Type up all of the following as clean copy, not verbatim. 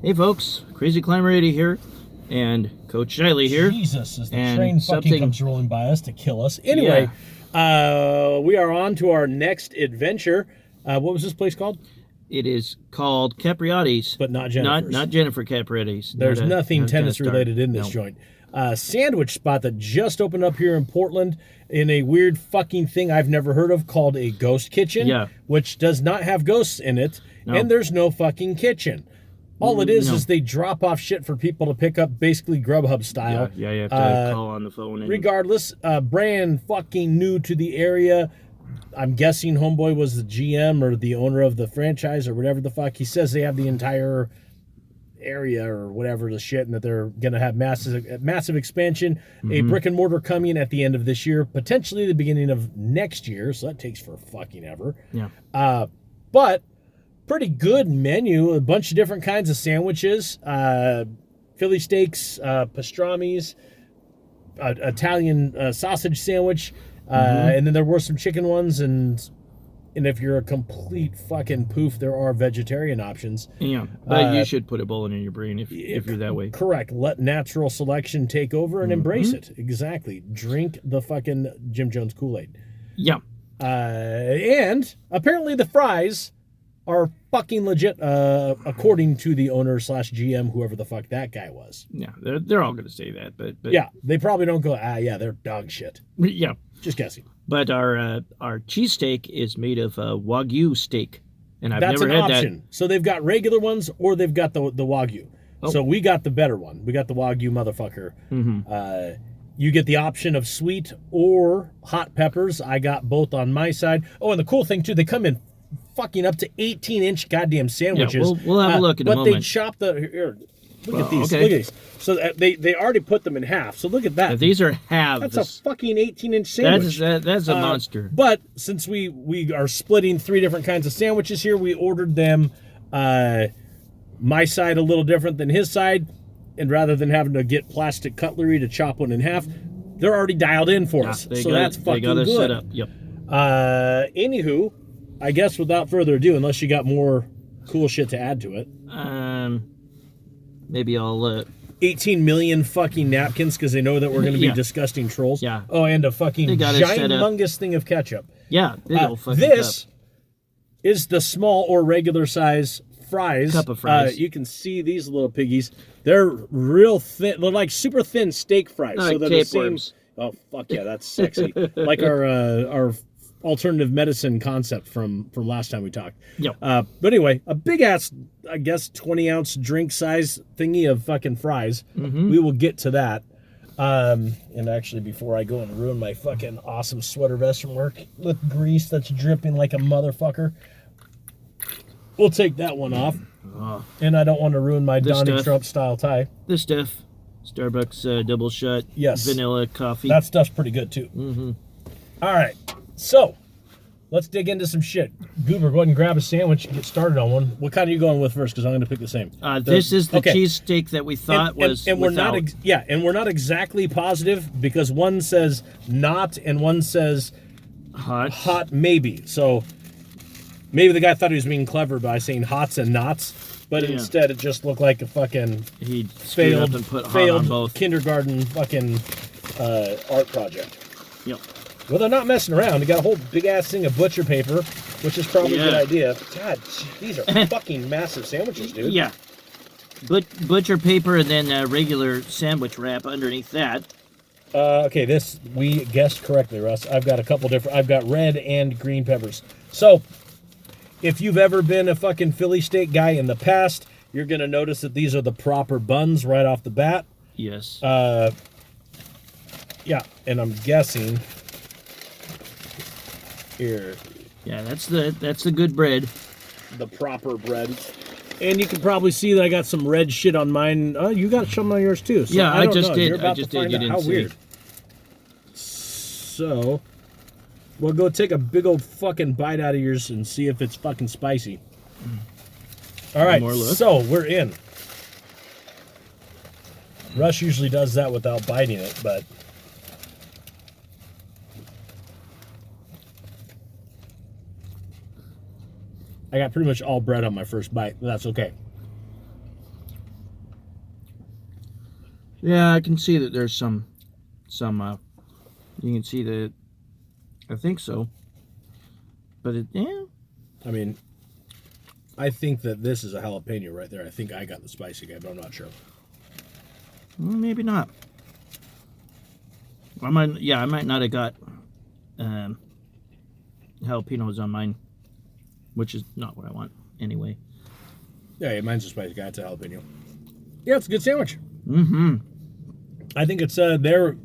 Hey folks, Crazy Climber 80 here, and Coach Shiley here. Jesus, as the and train fucking comes rolling by us to kill us. Anyway, we are on to our next adventure. What was this place called? It is called Capriotti's. But not Jennifer's. Not Jennifer Capriotti's. There's nothing not tennis related in this joint. Sandwich spot that just opened up here in Portland in a weird fucking thing I've never heard of called a ghost kitchen, which does not have ghosts in it, and there's no fucking kitchen. All it is they drop off shit for people to pick up, basically Grubhub style. Yeah, you have to call on the phone. Regardless, brand fucking new to the area. I'm guessing Homeboy was the GM or the owner of the franchise or whatever the fuck. He says they have the entire area or whatever the shit, and that they're going to have massive expansion. A brick and mortar coming at the end of this year, potentially the beginning of next year. So that takes for fucking ever. Yeah. But pretty good menu. A bunch of different kinds of sandwiches. Philly steaks, pastrami's, Italian sausage sandwich. And then there were some chicken ones, and if you're a complete fucking poof, there are vegetarian options. Yeah, but you should put a bullet in your brain if you're that way. Correct. Let natural selection take over and embrace it. Exactly. Drink the fucking Jim Jones Kool-Aid. Yeah. And apparently the fries are fucking legit, according to the owner / GM, whoever the fuck that guy was. Yeah, they're all going to say that, but yeah, they probably don't go, yeah, they're dog shit. Yeah. Just guessing. But our cheesesteak is made of Wagyu steak, and I've That's never an had option. that. So they've got regular ones, or they've got the Wagyu. Oh. So we got the better one. We got the Wagyu motherfucker. You get the option of sweet or hot peppers. I got both on my side. Oh, and the cool thing too, they come in fucking up to 18-inch goddamn sandwiches. Yeah, we'll have a look in a moment. But they chop the look at these. Okay. Look at these. So they already put them in half. So look at that. Now, these are halves. That's a fucking 18-inch sandwich. That's a monster. But since we are splitting 3 different kinds of sandwiches here, we ordered them my side a little different than his side, and rather than having to get plastic cutlery to chop one in half, they're already dialed in for us. So that's fucking good. They got us set up. Yep. Anywho, I guess without further ado, unless you got more cool shit to add to it. Maybe I'll 18 million fucking napkins because they know that we're going to be disgusting trolls. Yeah. Oh, and a fucking ginormous thing of ketchup. Yeah. This is the small or regular size fries. Cup of fries. You can see these little piggies. They're real thin. They're like super thin steak fries. Like so they're tapeworms. Oh fuck yeah, that's sexy. Like our alternative medicine concept from last time we talked. Yep. But anyway, a big ass, I guess, 20-ounce drink size thingy of fucking fries. We will get to that. And actually, before I go and ruin my fucking awesome sweater vest from work with grease that's dripping like a motherfucker, we'll take that one off. And I don't want to ruin my Donald Trump style tie. This stuff, Starbucks double shot, vanilla coffee. That stuff's pretty good too. All right. So, let's dig into some shit. Goober, go ahead and grab a sandwich and get started on one. What kind are you going with first? Because I'm going to pick the same. This is the cheesesteak that we thought was and we're not we're not exactly positive because one says not and one says hot maybe. So, maybe the guy thought he was being clever by saying hots and nots, but instead it just looked like a fucking failed and put hot on both. Kindergarten fucking art project. Yep. Well, they're not messing around. They got a whole big-ass thing of butcher paper, which is probably a good idea. God, these are fucking massive sandwiches, dude. Yeah. Butcher paper and then regular sandwich wrap underneath that. Okay, this, we guessed correctly, Russ. I've got a couple different... I've got red and green peppers. So, if you've ever been a fucking Philly steak guy in the past, you're going to notice that these are the proper buns right off the bat. Yes. Yeah, and I'm guessing... Here. Yeah, that's the good bread. The proper bread. And you can probably see that I got some red shit on mine. Oh, you got some on yours too. So yeah, I just did. You're about I just to find did. out how weird. So, we'll go take a big old fucking bite out of yours and see if it's fucking spicy. All right, so we're in. Rush usually does that without biting it, but... I got pretty much all bread on my first bite, but that's okay. Yeah, I can see that there's some. You can see that. I think so. But yeah. I mean, I think that this is a jalapeno right there. I think I got the spicy guy, but I'm not sure. Maybe not. I might not have got jalapenos on mine, which is not what I want anyway. Yeah, mine's a spicy guy. It's a jalapeno. Yeah, it's a good sandwich. Mm-hmm. I think it's they're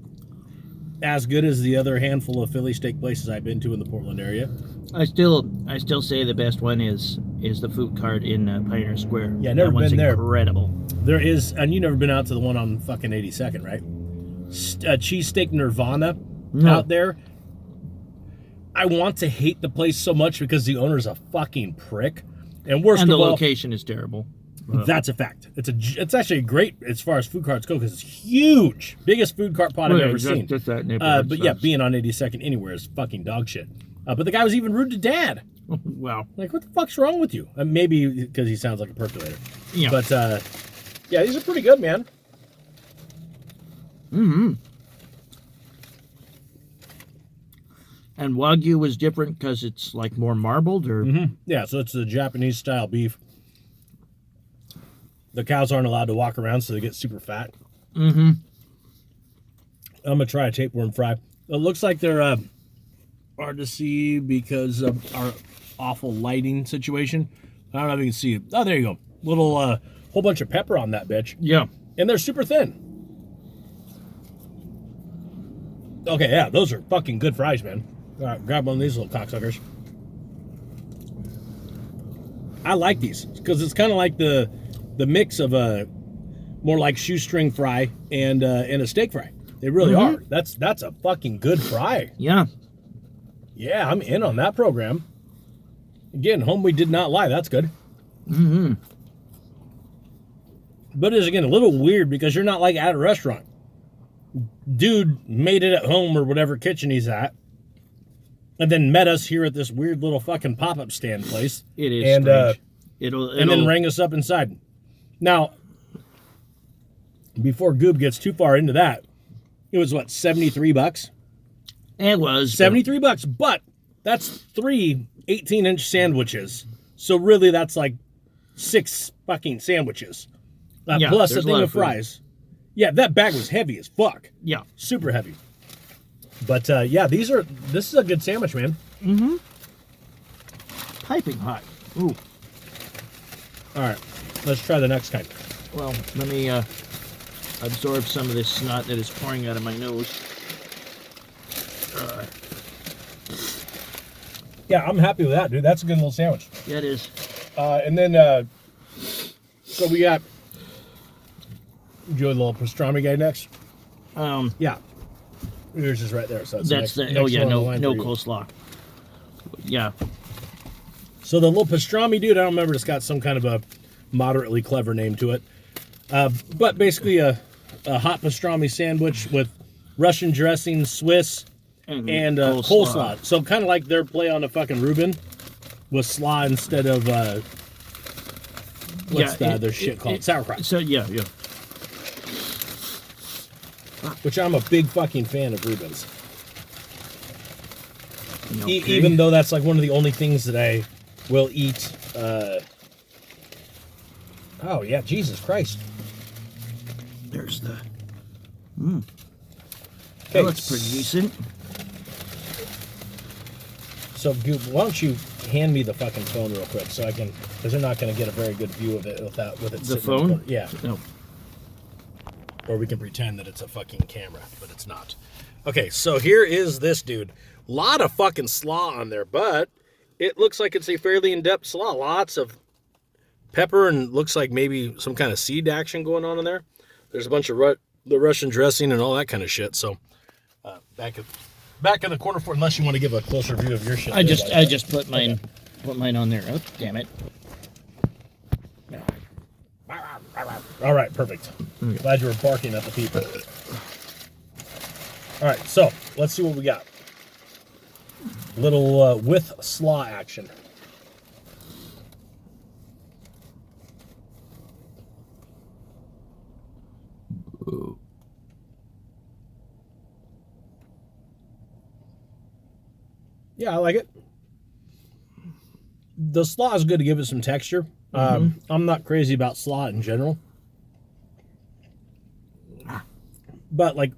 as good as the other handful of Philly steak places I've been to in the Portland area. I still say the best one is the food cart in Pioneer Square. Yeah, never that one's been there. Incredible. There is, and you never been out to the one on fucking 82nd, right? Cheesesteak Nirvana out there. I want to hate the place so much because the owner's a fucking prick, and worst And the of all, location is terrible. that's a fact. It's actually great as far as food carts go because it's huge, biggest food cart pot I've ever seen. Just that neighborhood but yeah, being on 82nd anywhere is fucking dog shit. But the guy was even rude to Dad. Wow. Like, what the fuck's wrong with you? Maybe because he sounds like a percolator. Yeah. But yeah, these are pretty good, man. Mm-hmm. And Wagyu was different because it's like more marbled, or Yeah, so it's the Japanese style beef. The cows aren't allowed to walk around, so they get super fat. Mm-hmm. I'm gonna try a tapeworm fry. It looks like they're hard to see because of our awful lighting situation. I don't know if you can see it. Oh, there you go. Little whole bunch of pepper on that bitch. Yeah. And they're super thin. Okay, yeah, those are fucking good fries, man. All right, grab one of these little cocksuckers. I like these because it's kind of like the mix of a more like shoestring fry and a steak fry. They really are. That's a fucking good fry. Yeah. Yeah, I'm in on that program. Again, homie did not lie. That's good. Mm-hmm. But it is, again, a little weird because you're not like at a restaurant. Dude made it at home or whatever kitchen he's at, and then met us here at this weird little fucking pop-up stand place. It is and strange. And then rang us up inside. Now, before Goob gets too far into that, it was what, $73? It was $73, but that's 3 18-inch sandwiches. So really, that's like 6 fucking sandwiches. Yeah, plus a there's a thing lot of of food. fries. Yeah, that bag was heavy as fuck. Yeah. Super heavy. But yeah, this is a good sandwich, man. Mm-hmm. Piping hot. Ooh. All right, let's try the next kind. Well, let me absorb some of this snot that is pouring out of my nose. Yeah, I'm happy with that, dude. That's a good little sandwich. Yeah, it is. And then, so we got, do a little pastrami guy next. Yeah. Yours is right there. So That's next oh yeah, one on the no line for you. coleslaw. Yeah. So the little pastrami dude, I don't remember, it's got some kind of a moderately clever name to it. But basically a hot pastrami sandwich with Russian dressing, Swiss, and coleslaw. So kind of like their play on a fucking Reuben with slaw instead of what's the other shit called? Sauerkraut. So yeah. Which I'm a big fucking fan of Reubens. Okay. Even though that's like one of the only things that I will eat. Oh yeah, Jesus Christ. There's the. Okay, That looks pretty decent. So, Goop, why don't you hand me the fucking phone real quick so I can, because they're not going to get a very good view of it with it. The sitting phone? in front- Yeah. No. Or we can pretend that it's a fucking camera, but it's not. Okay, so here is this dude. Lot of fucking slaw on there, but it looks like it's a fairly in-depth slaw. Lots of pepper and looks like maybe some kind of seed action going on in there. There's a bunch of the Russian dressing and all that kind of shit. So back in the corner for, unless you want to give a closer view of your shit. I just put mine on there. Oh, damn it. All right, perfect. Glad you were barking at the people. All right, so let's see what we got. Little with slaw action. Yeah, I like it. The slaw is good to give it some texture. I'm not crazy about slaw in general. But, like,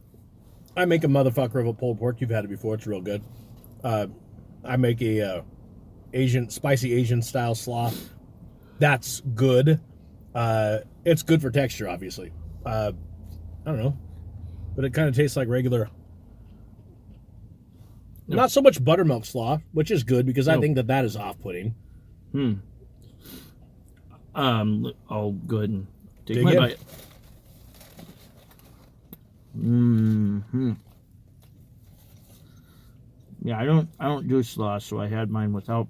I make a motherfucker of a pulled pork. You've had it before. It's real good. I make a spicy Asian style slaw. That's good. It's good for texture, obviously. I don't know. But it kind of tastes like regular... No. Not so much buttermilk slaw, which is good because I think that is off-putting. I'll go ahead and take my bite. Yeah, I don't do slaw, so I had mine without.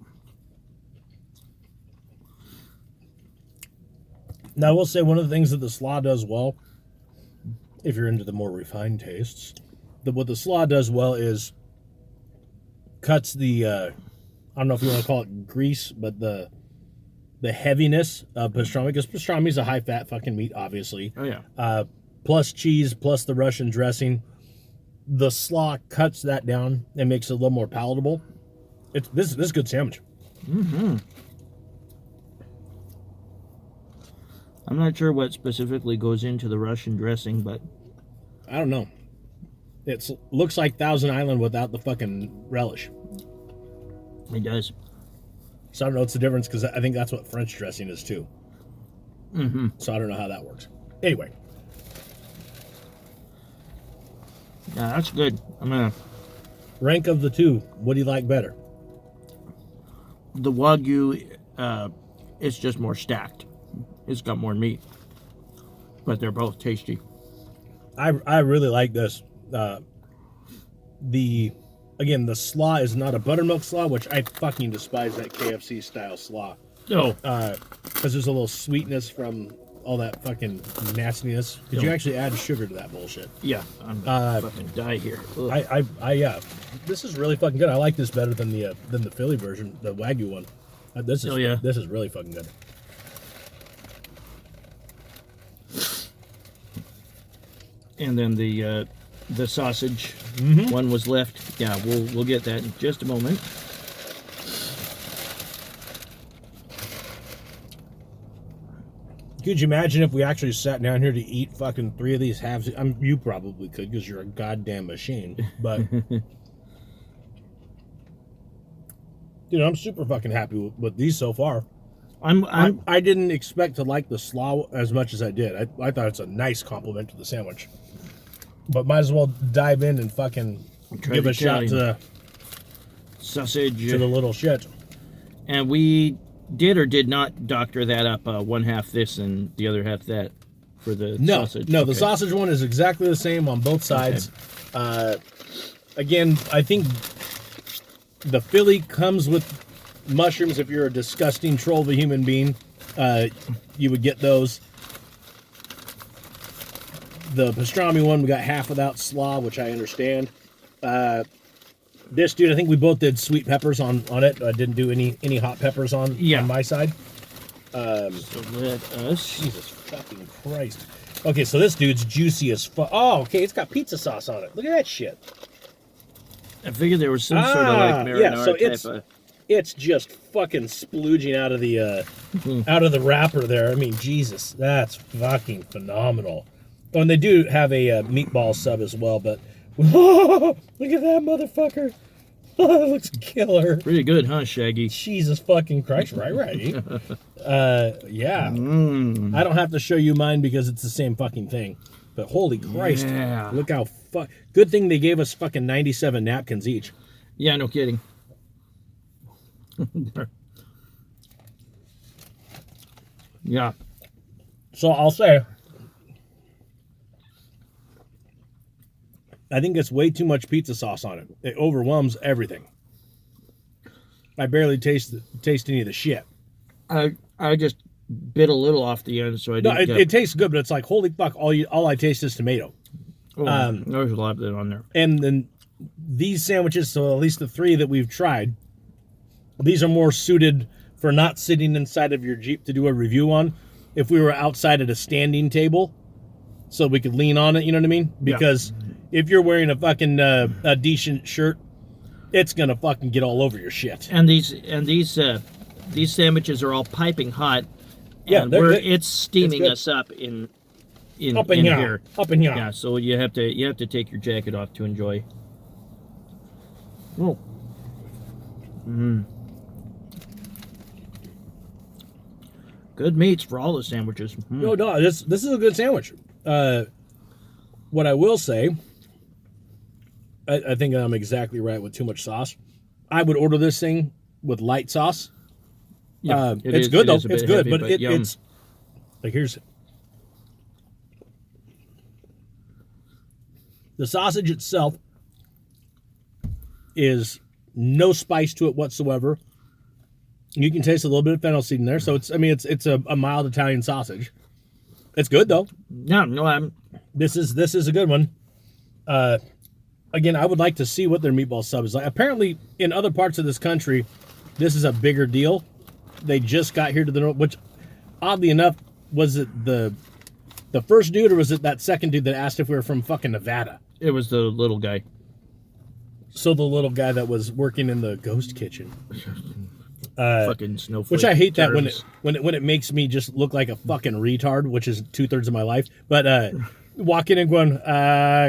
Now, I will say one of the things that the slaw does well, if you're into the more refined tastes, what the slaw does well is cuts the, I don't know if you want to call it grease, but the heaviness of pastrami, because pastrami is a high-fat fucking meat, obviously. Oh, yeah. Plus cheese, plus the Russian dressing. The slaw cuts that down and makes it a little more palatable. This is a good sandwich. I'm not sure what specifically goes into the Russian dressing, but... I don't know. It looks like Thousand Island without the fucking relish. It does. So I don't know what's the difference, because I think that's what French dressing is too. So I don't know how that works. Anyway. Yeah, that's good. I'm gonna... Rank of the two, what do you like better? The Wagyu, it's just more stacked. It's got more meat. But they're both tasty. I really like this. Again, the slaw is not a buttermilk slaw, which I fucking despise that KFC style slaw. No. Because there's a little sweetness from all that fucking nastiness. Did you actually add sugar to that bullshit? Yeah, I'm gonna fucking die here. This is really fucking good. I like this better than the Philly version, the Wagyu one. This is really fucking good. And then the sausage one was left. Yeah, we'll get that in just a moment. Could you imagine if we actually sat down here to eat fucking 3 of these halves? You probably could because you're a goddamn machine. But I'm super fucking happy with these so far. I didn't expect to like the slaw as much as I did. I thought it's a nice compliment to the sandwich. But might as well dive in and fucking give a shot to the sausage, to the little shit. And we did or did not doctor that up, one half this and the other half that for the sausage? No, the sausage one is exactly the same on both sides. Okay. Again, I think the Philly comes with mushrooms. If you're a disgusting troll of a human being, you would get those. The pastrami one, we got half without slaw, which I understand. This dude, I think we both did sweet peppers on it. I didn't do any hot peppers on my side. So let us... Jesus fucking Christ. Okay, so this dude's juicy as fuck. Oh, okay, it's got pizza sauce on it. Look at that shit. I figured there was some sort of like marinara type of... It's just fucking splooging out of the wrapper there. I mean, Jesus, that's fucking phenomenal. Oh, and they do have a meatball sub as well, but look at that motherfucker. That looks killer. Pretty good, huh, Shaggy? Jesus fucking Christ, right? Yeah. I don't have to show you mine because it's the same fucking thing. But holy Christ, look how good thing they gave us fucking 97 napkins each. Yeah, no kidding. Yeah. So I'll say, I think it's way too much pizza sauce on it. It overwhelms everything. I barely taste any of the shit. I just bit a little off the end, so I didn't. No, it tastes good, but it's like, holy fuck! All I taste is tomato. Oh, there's a lot of that on there. And then these sandwiches, so at least the 3 that we've tried, these are more suited for not sitting inside of your Jeep to do a review on. If we were outside at a standing table, so we could lean on it, you know what I mean? Because if you're wearing a fucking a decent shirt it's gonna fucking get all over your shit. And these sandwiches are all piping hot. Yeah, and they're- it's steaming good. us up in Up in here. Up in here. Yeah, so you have to take your jacket off to enjoy. Whoa. Good meats for all the sandwiches. No, this is a good sandwich. What I will say, I think I'm exactly right with too much sauce. I would order this thing with light sauce. Yeah, it's good though. It's It's good, heavy, but yum. it's like here's the sausage itself is no spice to it whatsoever. You can taste a little bit of fennel seed in there, so it's a mild Italian sausage. It's good though. Yeah, no, This is a good one. Again, I would like to see what their meatball sub is like. Apparently, in other parts of this country, this is a bigger deal. They just got here to the north, which, oddly enough, was it the first dude or was it that second dude that asked if we were from fucking Nevada? it was the little guy. So the little guy that was working in the ghost kitchen. Fucking snowflake. Which I hate that terms. when it makes me just look like a fucking retard, which is 2/3 of my life. But walk in and going,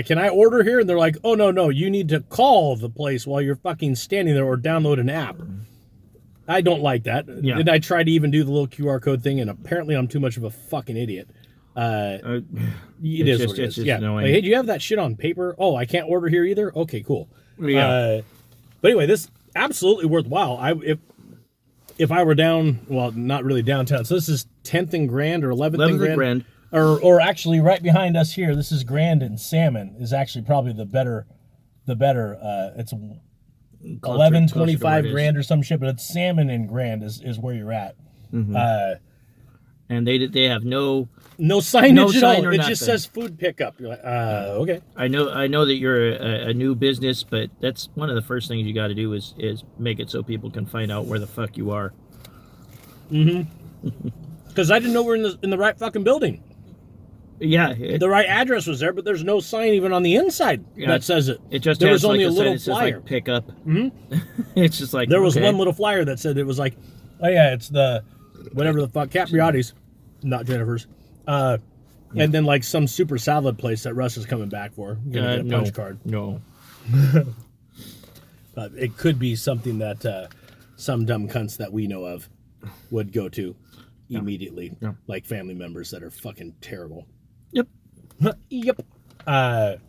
can I order here? And they're like, oh no, you need to call the place while you're fucking standing there or download an app. I don't like that. Yeah. And I tried to even do the little QR code thing, and apparently I'm too much of a fucking idiot. It is just- what it it's is. just Yeah. annoying. Like, hey, do you have that shit on paper? Oh, I can't order here either? Okay, cool. Yeah. But anyway, this absolutely worthwhile. If I were down, well, not really downtown. So this is 10th and Grand or 11th, 11th and and Grand. Or actually right behind us here. This is Grand and Salmon is actually probably the better. It's 11.25 where it is. Grand or some shit, but it's Salmon and Grand is where you're at. And they have no. No signage No at sign all. or It nothing. just says food pickup. You're like, okay. I know that you're a new business, but that's one of the first things you got to do is make it so people can find out where the fuck you are. Because I didn't know we're in the right fucking building. Yeah, The right address was there, but there's no sign even on the inside that says it. It just there has was only like a sign little that says, flyer. like, pick up. Mm-hmm. It's just like There was okay. one little flyer that said it was like, oh yeah, it's the whatever the fuck Capriotti's, not Jennifer's, and then like some super salad place that Russ is coming back for. Gonna get a punch card. No. It could be something that some dumb cunts that we know of would go to immediately, like family members that are fucking terrible. Yep. Yep. But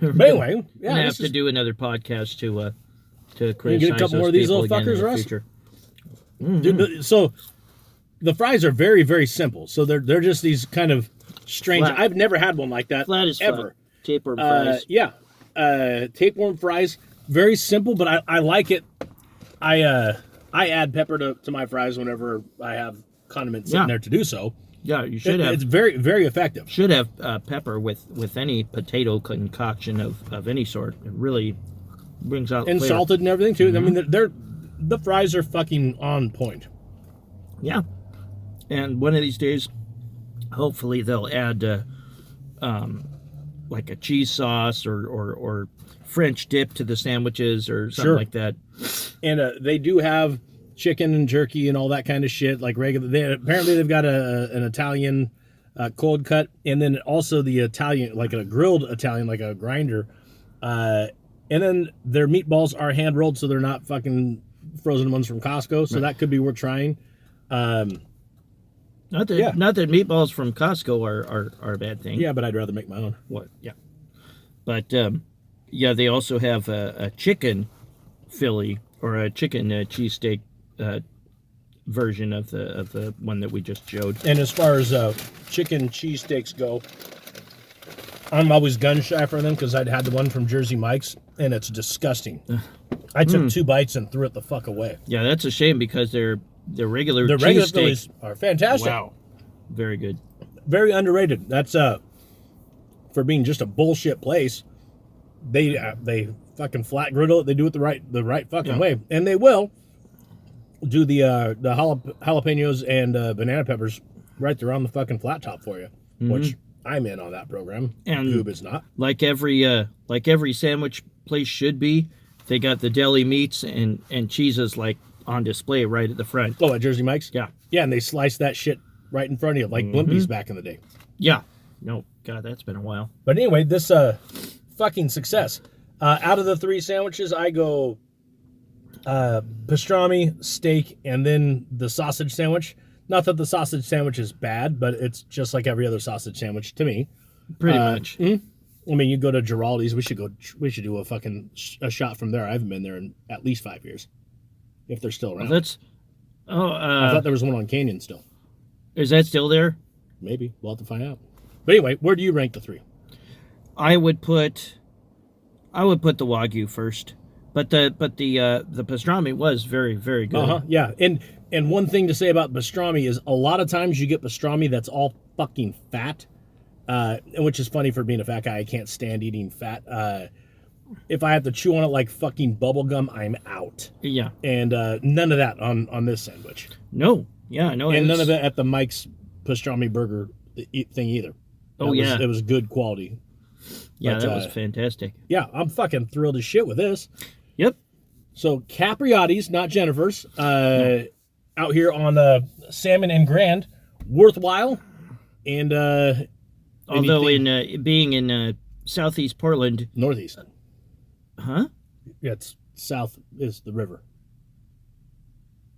anyway, yeah, I have to do another podcast to criticize get a couple more of these people little again in fuckers, the Russ? future. Dude, so the fries are very, very simple. So they're just these kind of strange. Flat. I've never had one like that Flat is ever. flat. Tapeworm fries. Yeah, tapeworm fries. Very simple, but I like it. I add pepper to my fries whenever I have condiments sitting Yeah. there to do so. Yeah, you should have. It's very, very effective. Should have pepper with any potato concoction of any sort. It really brings out And flavor. salted and everything too. I mean, the fries are fucking on point. Yeah, and one of these days, hopefully they'll add like a cheese sauce or French dip to the sandwiches or something Sure. like that. And they do have chicken and jerky and all that kind of shit, like regular. Apparently they've got an Italian cold cut, and then also the Italian, like a grilled Italian, like a grinder. And then their meatballs are hand rolled, so they're not fucking frozen ones from Costco. So that could be worth trying. Not that meatballs from Costco are a bad thing. Yeah, but I'd rather make my own. What? Yeah. But yeah, they also have a chicken Philly or a chicken cheesesteak version of the one that we just showed. And as far as chicken cheesesteaks go, I'm always gun shy for them because I'd had the one from Jersey Mike's, and it's disgusting. I took 2 bites and threw it the fuck away. Yeah, that's a shame because their regular The regular cheesesteak. Phillies are fantastic. Wow, very good. Very underrated. That's for being just a bullshit place. They fucking flat griddle it. They do it the right fucking way, and they will do the jalapenos and banana peppers right there on the fucking flat top for you, which I'm in on that program. And Goob is not. Like every sandwich place should be, they got the deli meats and cheeses like on display right at the front. Oh, at Jersey Mike's? Yeah. Yeah, and they slice that shit right in front of you, like Blimpies back in the day. Yeah. No, God, that's been a while. But anyway, this fucking success. Out of the 3 sandwiches, I go pastrami, steak, and then the sausage sandwich. Not that the sausage sandwich is bad, but it's just like every other sausage sandwich to me. Pretty much. I mean, you go to Giraldi's. We should do a shot from there. I haven't been there in at least 5 years, if they're still around. I thought there was one on Canyon still. Is that still there? Maybe we'll have to find out. But anyway, where do you rank the 3? I would put the Wagyu first, but the pastrami was very, very good. Yeah, and one thing to say about pastrami is a lot of times you get pastrami that's all fucking fat, which is funny for being a fat guy. I can't stand eating fat. If I have to chew on it like fucking bubble gum, I'm out. Yeah, and none of that on this sandwich. No, yeah, no, and none of it at the Mike's pastrami burger thing either. It was good quality. Yeah, that was fantastic. Yeah, I'm fucking thrilled as shit with this. Yep. So Capriotti's, not Jennifer's, out here on Salmon and Grand, worthwhile. And although being in southeast Portland, northeast, huh? Yeah, it's south is the river.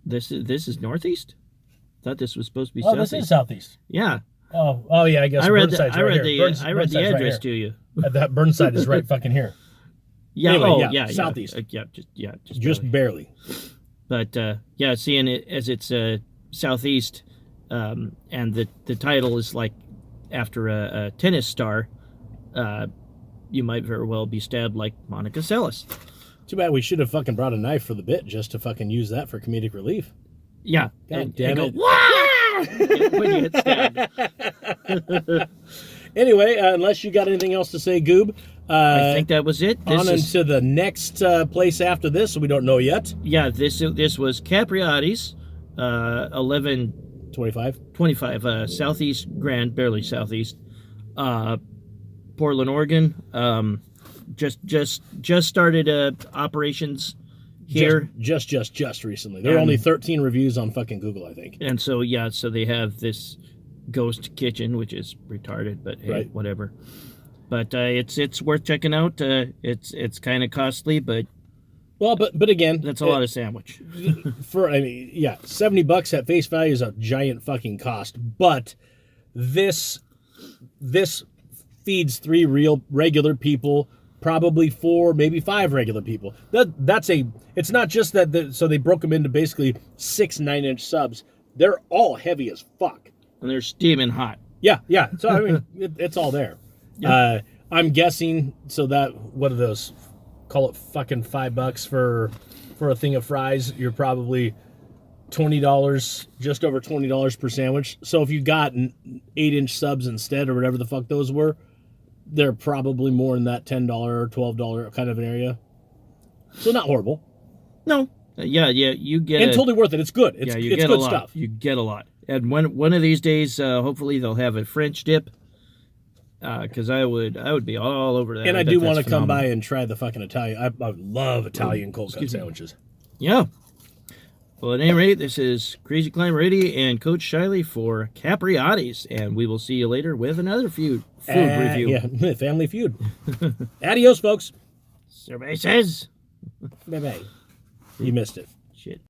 This is northeast. Thought this was supposed to be. Oh, southeast. This is southeast. Yeah. Oh yeah. I guess I read the Burnside's address to you. That Burnside is right fucking here. Yeah. Anyway, southeast. Just barely. But seeing it as it's southeast, and the title is like after a tennis star, you might very well be stabbed like Monica Seles. Too bad we should have fucking brought a knife for the bit just to fucking use that for comedic relief. Yeah. God damn it. When you get stabbed. Anyway, unless you got anything else to say, Goob. I think that was it. Into the next place after this, we don't know yet. Yeah, this was Capriotti's, 1125 Southeast Grand, barely southeast, Portland, Oregon. Just started operations here. Just recently. There are only 13 reviews on fucking Google, I think. And so they have this ghost kitchen, which is retarded, but hey, right. Whatever. But it's worth checking out. It's kind of costly, but again, that's a lot of sandwich. $70 at face value is a giant fucking cost. But this feeds 3 real regular people, probably 4, maybe 5 regular people. It's not just that. So they broke them into basically 6 9-inch subs. They're all heavy as fuck, and they're steaming hot. Yeah. So I mean, it's all there. Yep. I'm guessing. So what are those? Call it fucking $5 for a thing of fries. You're probably $20, just over $20 per sandwich. So if you got 8-inch subs instead, or whatever the fuck those were, they're probably more in that $10 or $12 kind of an area. So not horrible. No. You get totally worth it. It's good. It's get good a lot. stuff. You get a lot. And one of these days, hopefully they'll have a French dip. Because I would be all over that. And I do want to come by and try the fucking Italian. I love Italian cold cut sandwiches. Yeah. Well, at any rate, this is Crazy Climber Eddie and Coach Shiley for Capriotti's, and we will see you later with another food review. Yeah, Family Feud. Adios, folks. Cervezas. Bye-bye. You missed it. Shit.